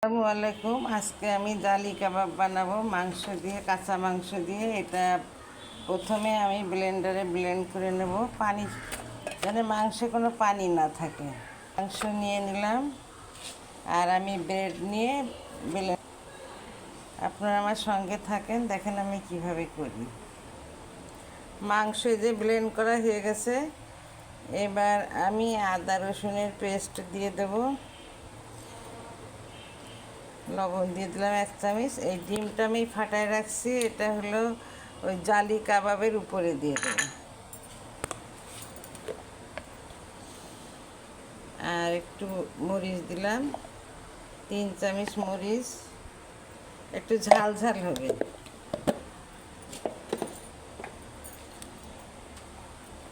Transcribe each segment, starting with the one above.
আসসালামু আলাইকুম। আজকে আমি জালি কাবাব বানাবো মাংস দিয়ে, কাঁচা মাংস দিয়ে। এটা প্রথমে আমি ব্লেন্ডারে ব্লেন্ড করে নেব, পানি যেন মাংসে কোনো পানি না থাকে। মাংস নিয়ে নিলাম আর আমি ব্রেড নিয়ে ব্লেন্ড। আপনারা আমার সঙ্গে থাকেন, দেখেন আমি কিভাবে করি। মাংস যে ব্লেন্ড করা হয়ে গেছে, এবার আমি আদা রসুনের পেস্ট দিয়ে দেবো, লবণ দিয়ে দিলাম 1 চামচ। এই ডিমটা আমি ফাটায় রাখছি, এটা হলো ওই জালি কাবাবের উপরে দিয়ে দেবো। আর একটু মরিচ দিলাম, 3 চামচ মরিচ, একটু ঝাল ঝাল হবে।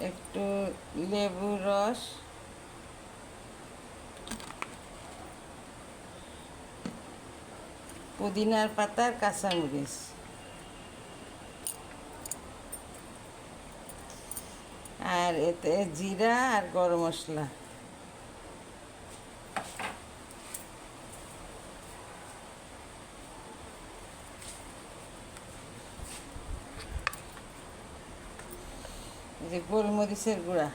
একটু লেবুর রস, পুদিনার পাতার কাঁচামরিচ, আর এতে জিরা আর গরম মশলা। যে গোলমরিচের গুঁড়া,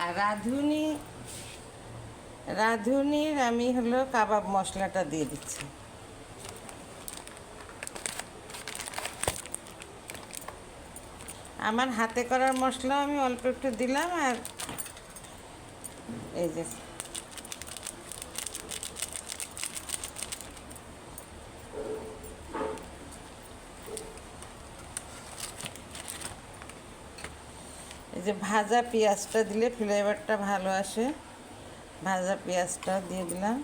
আর রাঁধুনির আমি হলো কাবাব মশলাটা দিয়ে দিচ্ছি। আমার হাতে করার মশলা আমি অল্প একটু দিলাম। আর এই যে ভাজা পেঁয়াজটা দিলে ফ্লেভারটা ভালো আসে, ভাজা পেঁয়াজটা দিয়ে দিলাম।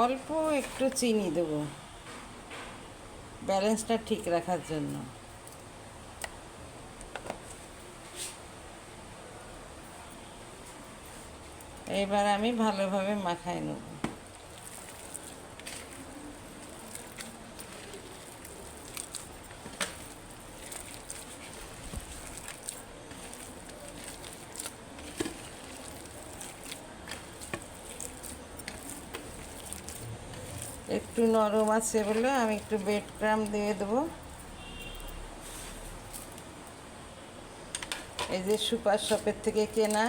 অল্প একটু চিনি দেবো ব্যালেন্সটা ঠিক রাখার জন্য। এবার আমি ভালোভাবে মাখাই নেব। একটু নরম আছে বলে আমি একটু ব্রেড ক্রাম্ব দিয়ে দেবো। এই যে সুপার শপের থেকে কেনা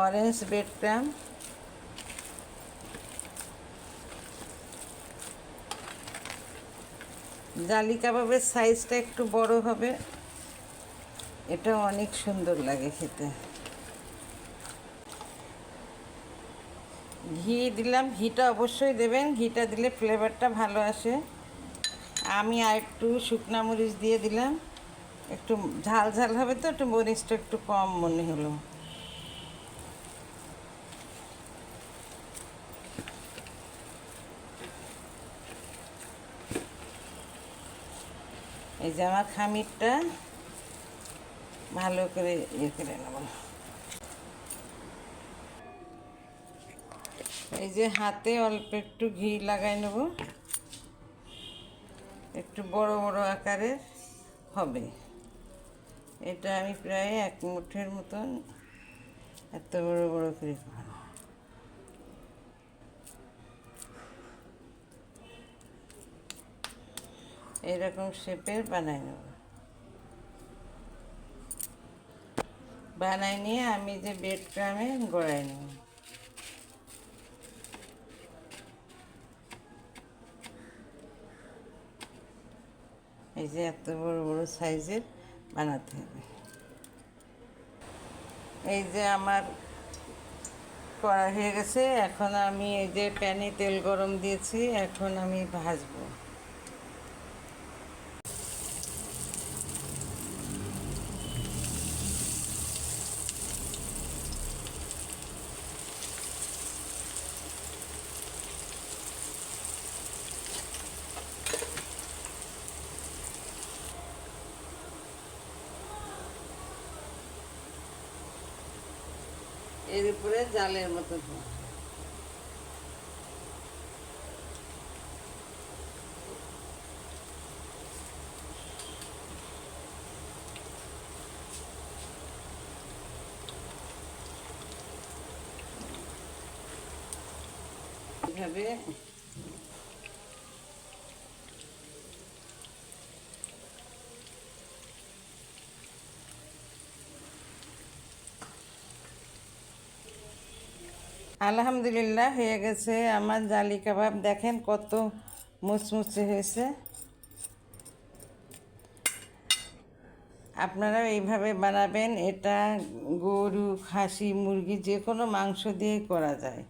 অরেঞ্জ ব্রেড ক্রাম্ব। জালি কাবাবের সাইজটা একটু বড় হবে, এটা অনেক সুন্দর লাগে খেতে। ঘি দিলাম, ঘিটা অবশ্যই দেবেন, ঘিটা দিলে ফ্লেভারটা ভালো আসে। আমি আর একটু শুকনা মরিচ দিয়ে দিলাম, একটু ঝাল ঝাল হবে তো একটু মরিচটা একটু কম মনে হলো। এই যে আমার খামিরটা ভালো করে ইয়ে করে নেব। এই যে হাতে অল্প একটু ঘি লাগাই নেব, একটু বড় বড় আকারের হবে। এটা আমি প্রায় 1 মুঠের মতন এত বড় বড় করে খাবো। এইরকম শেপের বানাই নেব। বানাই নিয়ে আমি যে ব্রেড ক্রামে গড়াই নেব। এই যে এত বড় বড় সাইজের বানাতে হবে। এই যে আমার করা হয়ে গেছে। এখন আমি এই যে প্যানে তেল গরম দিয়েছি, এখন আমি ভাজবো। এর উপরে জালের মতো এইভাবে আলহামদুলিল্লাহ হয়ে গেছে আমার জালি কাবাব। দেখেন কত মুচমুচে হয়েছে। আপনারাও এইভাবে বানাবেন। এটা গরু, খাসি, মুরগি যে কোনো মাংস দিয়েই করা যায়।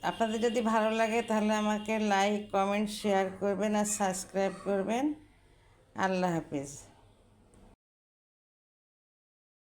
আপনাদের যদি ভালো লাগে তাহলে আমাকে লাইক, কমেন্ট, শেয়ার করবেন আর সাবস্ক্রাইব করবেন। আল্লাহ হাফিজ।